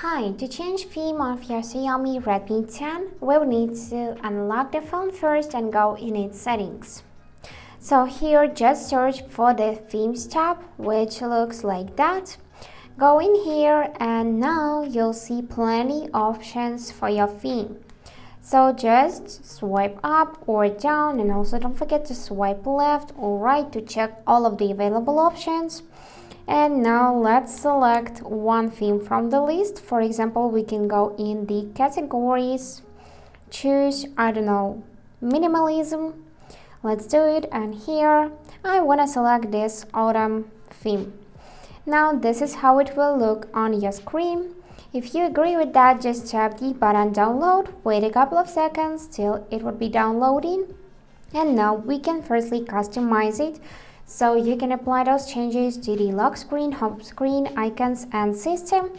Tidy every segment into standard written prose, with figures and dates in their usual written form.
Hi, to change theme of your Xiaomi Redmi 10, we will need to unlock the phone first and go in its settings. So here just search for the themes tab, which looks like that. Go in here and now you'll see plenty options for your theme. So just swipe up or down, and also don't forget to swipe left or right to check all of the available options. And now let's select one theme from the list. For example, we can go in the categories, choose, I don't know, minimalism. Let's do it, and here I want to select this autumn theme. Now this is how it will look on your screen. If you agree with that, just tap the button download, wait a couple of seconds till it would be downloading, and now we can firstly customize it. So you can apply those changes to the lock screen, home screen, icons and system.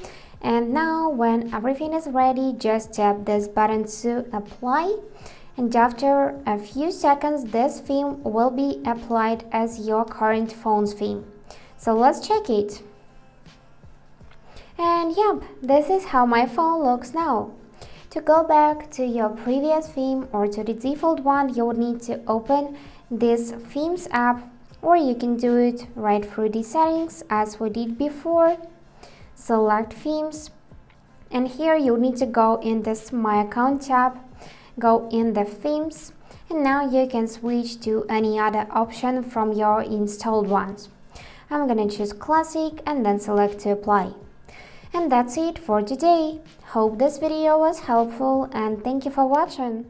And now when everything is ready, just tap this button to apply. And after a few seconds, this theme will be applied as your current phone's theme. So let's check it. And yep, this is how my phone looks now. To go back to your previous theme or to the default one, you would need to open this Themes app, or you can do it right through the settings as we did before. Select themes, and here you need to go in this My Account tab, go in the themes, and now you can switch to any other option from your installed ones. I'm gonna choose Classic and then select to apply. And that's it for today. Hope this video was helpful and thank you for watching.